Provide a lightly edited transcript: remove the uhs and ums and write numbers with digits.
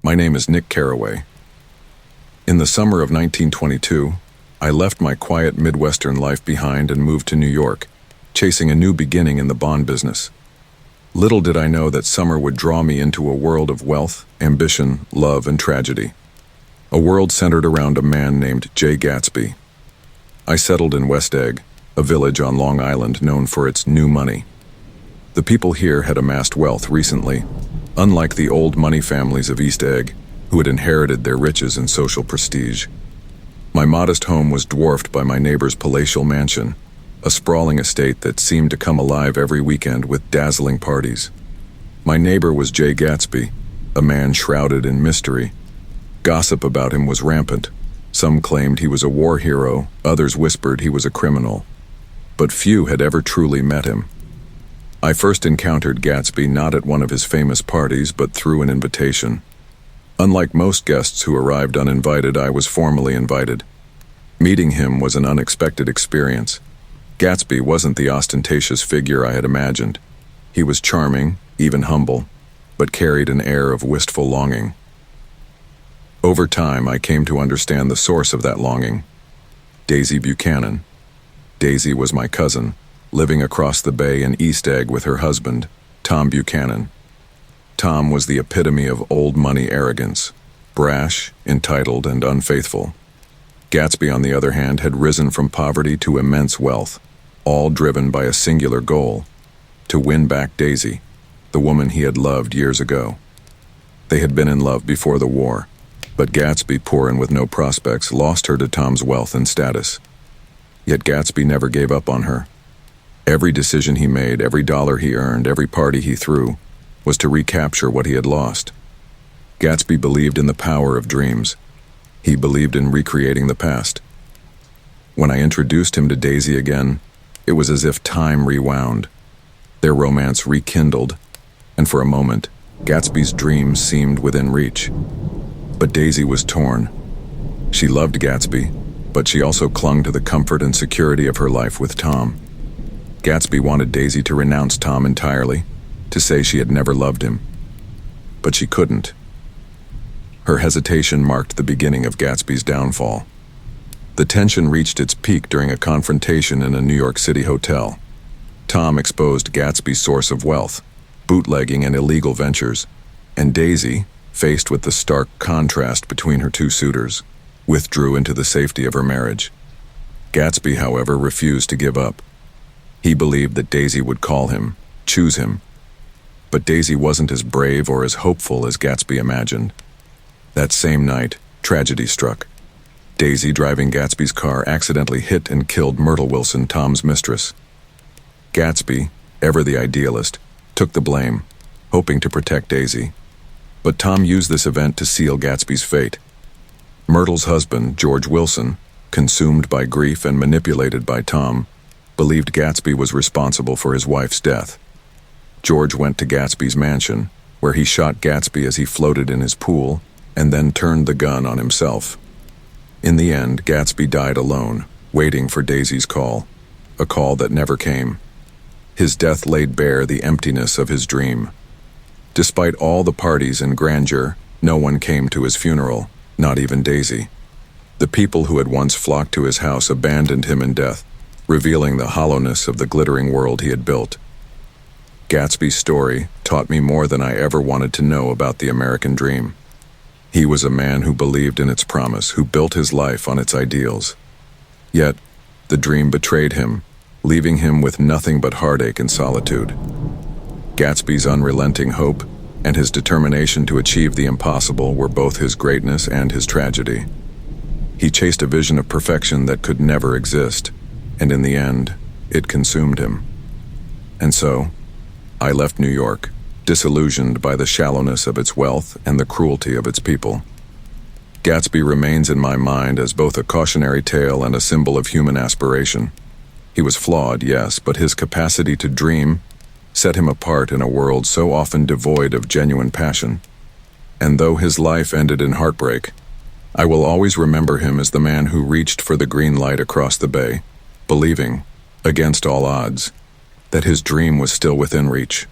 My name is Nick Carraway. In the summer of 1922, I left my quiet Midwestern life behind and moved to New York, chasing a new beginning in the bond business. Little did I know that summer would draw me into a world of wealth, ambition, love, and tragedy. A world centered around a man named Jay Gatsby. I settled in West Egg, a village on Long Island known for its new money. The people here had amassed wealth recently, unlike the old money families of East Egg, who had inherited their riches and social prestige. My modest home was dwarfed by my neighbor's palatial mansion, a sprawling estate that seemed to come alive every weekend with dazzling parties. My neighbor was Jay Gatsby, a man shrouded in mystery. Gossip about him was rampant. Some claimed he was a war hero, others whispered he was a criminal. But few had ever truly met him. I first encountered Gatsby not at one of his famous parties, but through an invitation. Unlike most guests who arrived uninvited, I was formally invited. Meeting him was an unexpected experience. Gatsby wasn't the ostentatious figure I had imagined. He was charming, even humble, but carried an air of wistful longing. Over time, I came to understand the source of that longing. Daisy Buchanan. Daisy was my cousin, living across the bay in East Egg with her husband, Tom Buchanan. Tom was the epitome of old money arrogance, brash, entitled, and unfaithful. Gatsby, on the other hand, had risen from poverty to immense wealth, all driven by a singular goal: to win back Daisy, the woman he had loved years ago. They had been in love before the war, but Gatsby, poor and with no prospects, lost her to Tom's wealth and status. Yet Gatsby never gave up on her. Every decision he made, every dollar he earned, every party he threw, was to recapture what he had lost. Gatsby believed in the power of dreams. He believed in recreating the past. When I introduced him to Daisy again, it was as if time rewound. Their romance rekindled, and for a moment, Gatsby's dreams seemed within reach. But Daisy was torn. She loved Gatsby, but she also clung to the comfort and security of her life with Tom. Gatsby wanted Daisy to renounce Tom entirely, to say she had never loved him. But she couldn't. Her hesitation marked the beginning of Gatsby's downfall. The tension reached its peak during a confrontation in a New York City hotel. Tom exposed Gatsby's source of wealth, bootlegging and illegal ventures, and Daisy, faced with the stark contrast between her two suitors, withdrew into the safety of her marriage. Gatsby, however, refused to give up. He believed that Daisy would call him, choose him. But Daisy wasn't as brave or as hopeful as Gatsby imagined. That same night, tragedy struck. Daisy, driving Gatsby's car, accidentally hit and killed Myrtle Wilson, Tom's mistress. Gatsby, ever the idealist, took the blame, hoping to protect Daisy. But Tom used this event to seal Gatsby's fate. Myrtle's husband, George Wilson, consumed by grief and manipulated by Tom, believed Gatsby was responsible for his wife's death. George went to Gatsby's mansion, where he shot Gatsby as he floated in his pool, and then turned the gun on himself. In the end, Gatsby died alone, waiting for Daisy's call, a call that never came. His death laid bare the emptiness of his dream. Despite all the parties and grandeur, no one came to his funeral, not even Daisy. The people who had once flocked to his house abandoned him in death, revealing the hollowness of the glittering world he had built. Gatsby's story taught me more than I ever wanted to know about the American dream. He was a man who believed in its promise, who built his life on its ideals. Yet, the dream betrayed him, leaving him with nothing but heartache and solitude. Gatsby's unrelenting hope and his determination to achieve the impossible were both his greatness and his tragedy. He chased a vision of perfection that could never exist, and in the end, it consumed him. And so, I left New York, disillusioned by the shallowness of its wealth and the cruelty of its people. Gatsby remains in my mind as both a cautionary tale and a symbol of human aspiration. He was flawed, yes, but his capacity to dream set him apart in a world so often devoid of genuine passion. And though his life ended in heartbreak, I will always remember him as the man who reached for the green light across the bay, believing, against all odds, that his dream was still within reach.